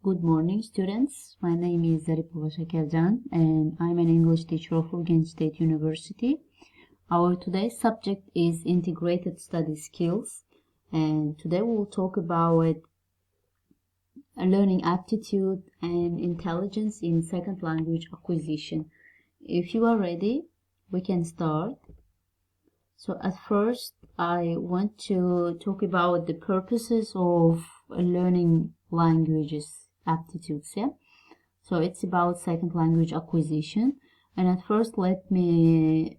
Good morning, students. My name is Zaripova Shakeljan, and I'm an English teacher of Urgenç State University. Our today's subject is integrated study skills, and today we'll talk about learning aptitude and intelligence in second language acquisition. If you are ready, we can start. So at first, I want to talk about the purposes of learning languages aptitudes. So it's about second language acquisition, and at first let me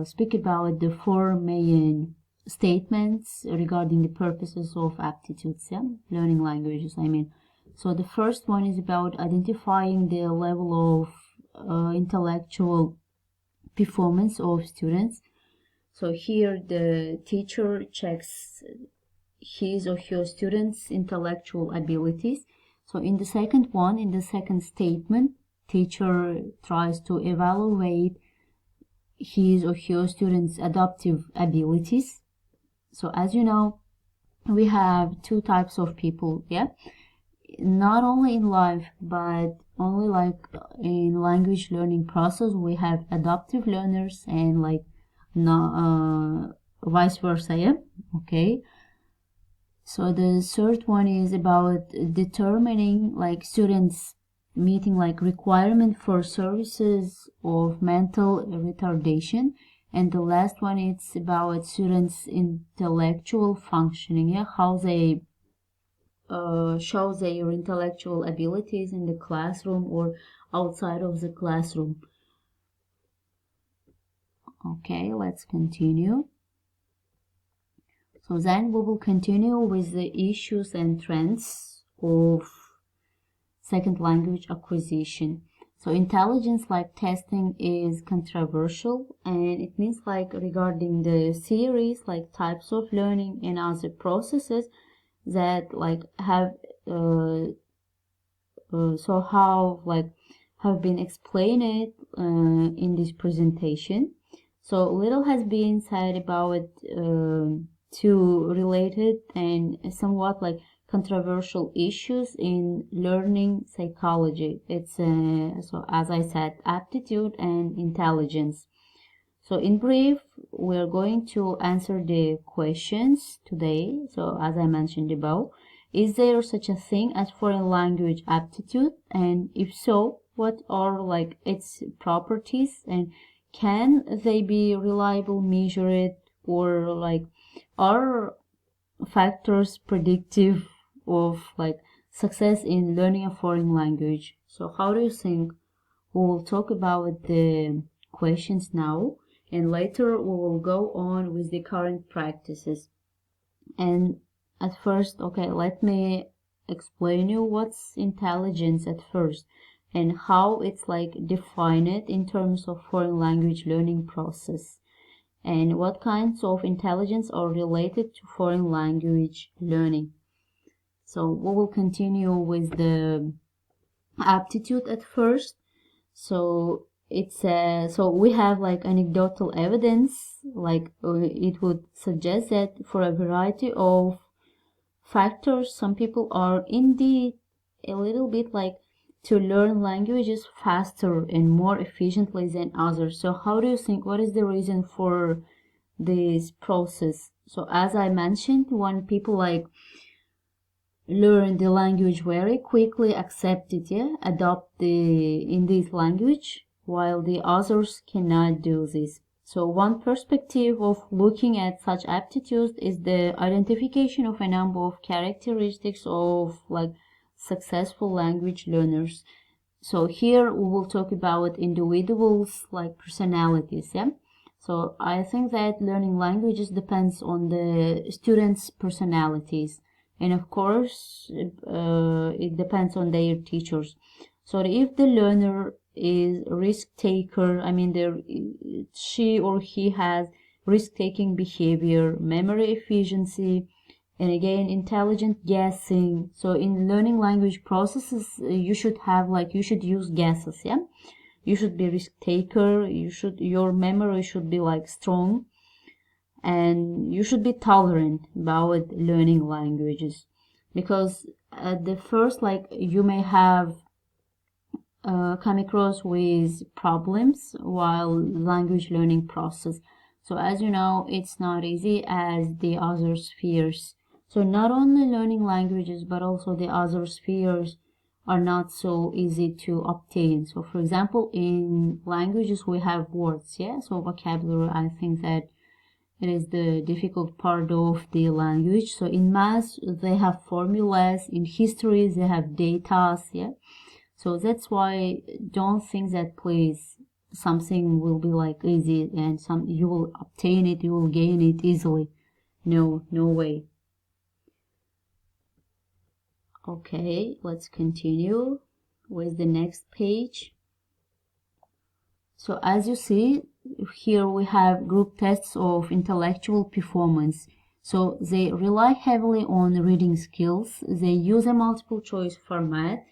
speak about the four main statements regarding the purposes of aptitudes, learning languages, So the first one is about identifying the level of intellectual performance of students. So here the teacher checks his or her students' intellectual abilities. So in the second statement, teacher tries to evaluate his or her students' adaptive abilities. So as you know, we have two types of people, not only in life, but only like in language learning process, we have adaptive learners and like vice versa, okay. So the third one is about determining like students meeting like requirement for services of mental retardation, and the last one it's about students intellectual functioning, how they show their intellectual abilities in the classroom or outside of the classroom. Okay, let's continue. So then we will continue with the issues and trends of second language acquisition. So intelligence like testing is controversial, and it means like regarding the theories like types of learning and other processes that like have have been explained in this presentation. So little has been said about two related and somewhat like controversial issues in learning psychology. It's so as I said, aptitude and intelligence. So in brief, we're going to answer the questions today. So as I mentioned above, is there such a thing as foreign language aptitude? And if so, what are like its properties, and can they be reliable measured, or like are factors predictive of like success in learning a foreign language? So how do you think? We will talk about the questions now, and later we will go on with the current practices. And at first, okay, let me explain you what's intelligence at first and how it's like defined in terms of foreign language learning process, and what kinds of intelligence are related to foreign language learning. So we will continue with the aptitude at first. So it's so we have like anecdotal evidence, like it would suggest that for a variety of factors, some people are indeed a little bit like to learn languages faster and more efficiently than others. So how do you think, what is the reason for this process? So as I mentioned, when people like learn the language very quickly, accept it, adopt in this language, while the others cannot do this. So one perspective of looking at such aptitudes is the identification of a number of characteristics of like successful language learners. So here we will talk about individuals like personalities, So I think that learning languages depends on the students' personalities, and of course it depends on their teachers. So if the learner is risk taker, she or he has risk-taking behavior, memory efficiency, and again intelligent guessing. So in learning language processes, you should use guesses, you should be risk taker, your memory should be like strong, and you should be tolerant about learning languages. because at the first, like, you may have come across with problems while language learning process. So as you know, it's not easy as the other spheres. So not only learning languages, but also the other spheres are not so easy to obtain. So for example, in languages we have words, yeah? So vocabulary, I think that it is the difficult part of the language. So in math, they have formulas. In history, they have data, yeah? So that's why don't think that please something will be like easy and you will obtain it, you will gain it easily. No, no way. Okay, let's continue with the next page. So as you see, here we have group tests of intellectual performance. So they rely heavily on reading skills. They use a multiple choice format,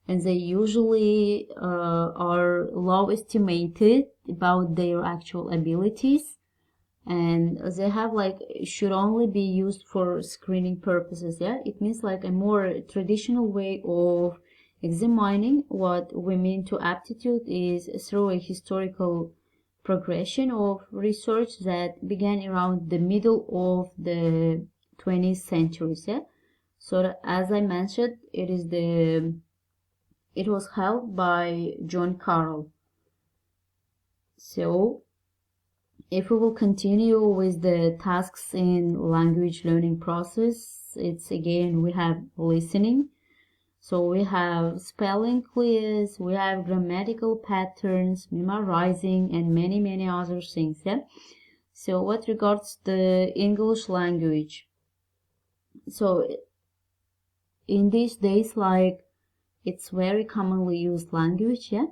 and they usually are low estimated about their actual abilities, and they have like should only be used for screening purposes. Yeah, it means like a more traditional way of examining what we mean to aptitude is through a historical progression of research that began around the middle of the 20th century. Yeah, so as I mentioned, it was held by John Carroll. So if we will continue with the tasks in language learning process, it's again, we have listening. So we have spelling quiz, we have grammatical patterns, memorizing, and many, many other things. Yeah. So what regards the English language, so in these days, like, it's very commonly used language, yeah,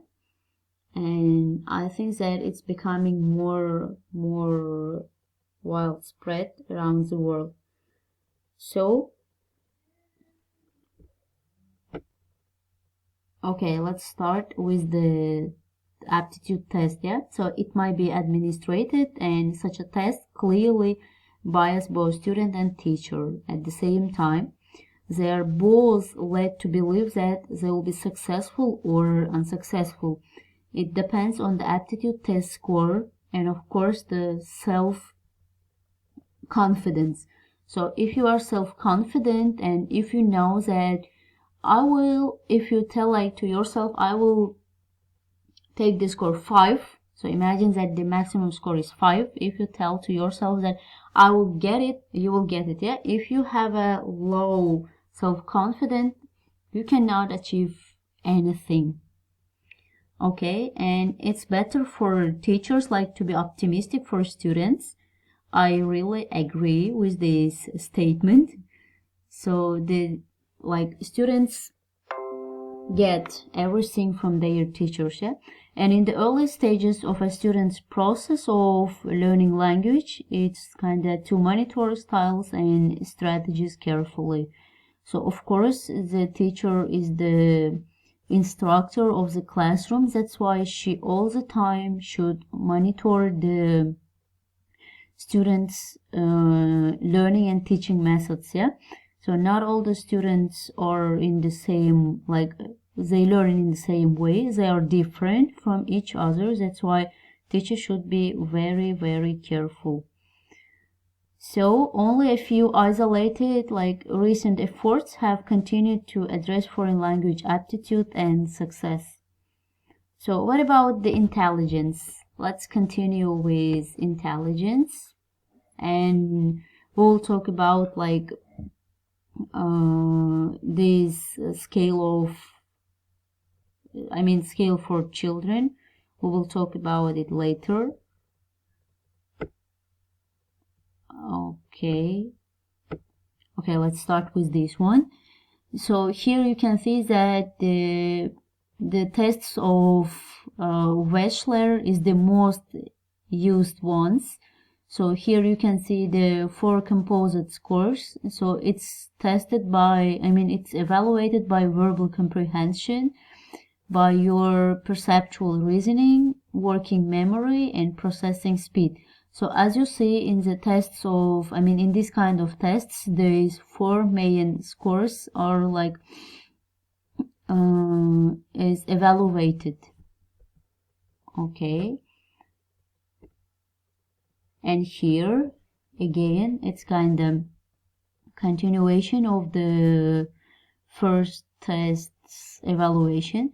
and I think that it's becoming more widespread around the world. So okay, let's start with the aptitude test. Yeah, so it might be administrated, and such a test clearly bias both student and teacher. At the same time, they are both led to believe that they will be successful or unsuccessful. It depends on the aptitude test score and of course the self-confidence. So if you are self-confident and if you know that if you tell like to yourself, I will take the score 5. So imagine that the maximum score is 5. If you tell to yourself that I will get it, you will get it. Yeah. If you have a low self-confidence, you cannot achieve anything. Okay, and it's better for teachers like to be optimistic for students. I really agree with this statement. So the students get everything from their teachers, yeah? And in the early stages of a student's process of learning language, it's kind of to monitor styles and strategies carefully. So of course the teacher is the instructor of the classroom. That's why she all the time should monitor the students' learning and teaching methods. Yeah, so not all the students are in the same, like, they learn in the same way. They are different from each other. That's why teachers should be very, very careful. So only a few isolated, like, recent efforts have continued to address foreign language aptitude and success. So what about the intelligence? Let's continue with intelligence, and we'll talk about like this scale for children. We will talk about it later. Okay, let's start with this one. So here you can see that the tests of Wechsler is the most used ones. So here you can see the 4 composite scores. So it's tested by, it's evaluated by verbal comprehension, by your perceptual reasoning, working memory, and processing speed. So as you see in the tests of, in this kind of tests, there is 4 main scores are like is evaluated. Okay, and here again it's kind of continuation of the first test's evaluation.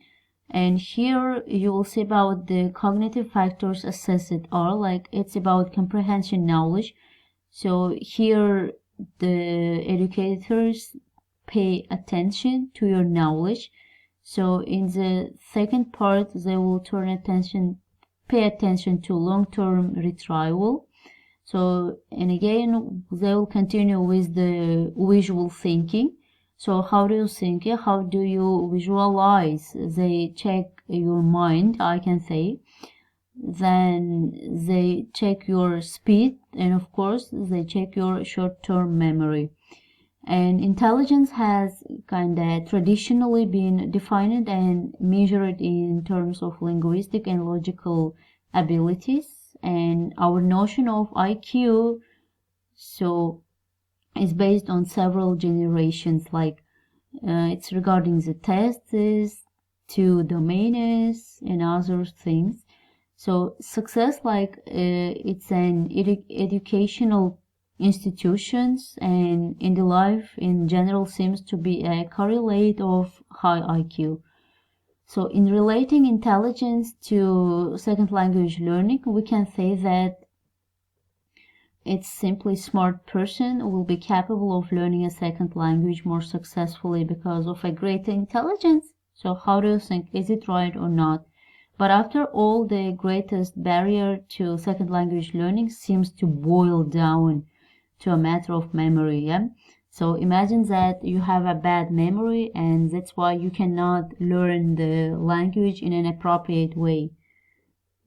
And here you will see about the cognitive factors assessed are like it's about comprehension knowledge. So here the educators pay attention to your knowledge. So in the second part they will pay attention to long-term retrieval. So, and again, they will continue with the visual thinking. So how do you think? How do you visualize? They check your mind, I can say. Then they check your speed, and of course, they check your short-term memory. And intelligence has kind of traditionally been defined and measured in terms of linguistic and logical abilities. And our notion of IQ is based on several generations, like it's regarding the tests, to domains and other things. So success, like it's an educational institutions and in the life in general seems to be a correlate of high IQ. So in relating intelligence to second language learning, we can say that it's simply smart person will be capable of learning a second language more successfully because of a greater intelligence. So how do you think? Is it right or not? But after all, the greatest barrier to second language learning seems to boil down to a matter of memory, yeah? So imagine that you have a bad memory and that's why you cannot learn the language in an appropriate way.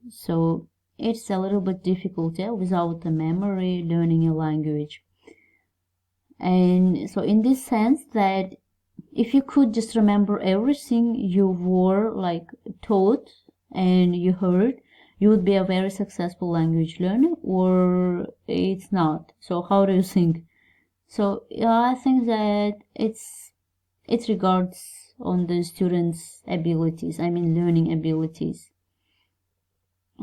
So it's a little bit difficult, yeah, without the memory learning a language. And so in this sense that if you could just remember everything you were like taught and you heard, you would be a very successful language learner, or it's not. So how do you think? So yeah, I think that it regards on the students' abilities, learning abilities.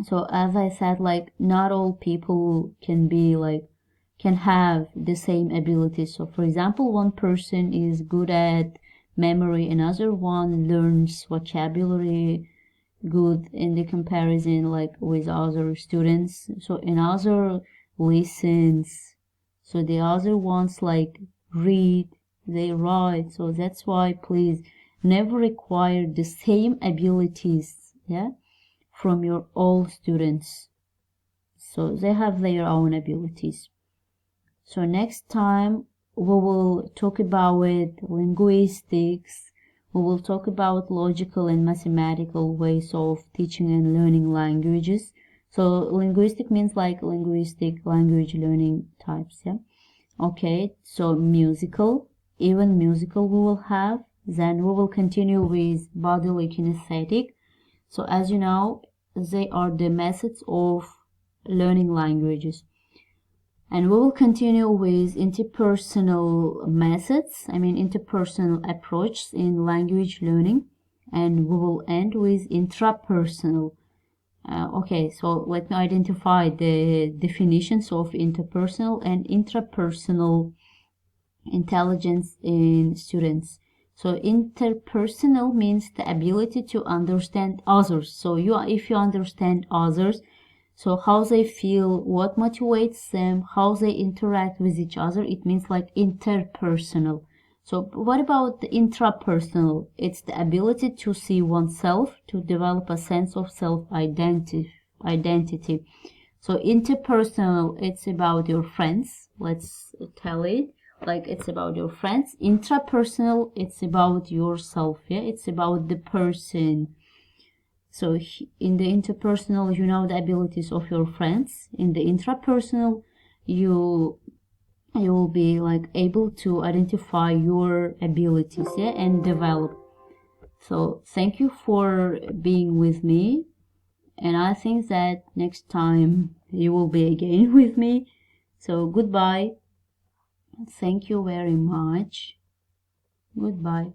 So as I said, like not all people can have the same abilities. So for example, one person is good at memory, another one learns vocabulary good in the comparison like with other students. So another listens. So the other ones like read, they write. So that's why please never require the same abilities, yeah, from your all students. So they have their own abilities. So next time we will talk about linguistics. We will talk about logical and mathematical ways of teaching and learning languages. So linguistic means like linguistic language learning types, yeah? Okay, so musical, even musical we will have. Then we will continue with bodily kinesthetic. So as you know, they are the methods of learning languages. And we will continue with interpersonal methods, interpersonal approaches in language learning. And we will end with intrapersonal. Okay, so let me identify the definitions of interpersonal and intrapersonal intelligence in students. So interpersonal means the ability to understand others. So if you understand others, so how they feel, what motivates them, how they interact with each other, it means like interpersonal. So what about the intrapersonal? It's the ability to see oneself, to develop a sense of self-identity. So interpersonal, it's about your friends. Let's tell it like it's about your friends. Intrapersonal, it's about yourself. Yeah, it's about the person. So in the interpersonal, you know the abilities of your friends. In the intrapersonal, you will be like able to identify your abilities, yeah, and develop. So thank you for being with me, and I think that next time you will be again with me. So goodbye. Thank you very much. Goodbye.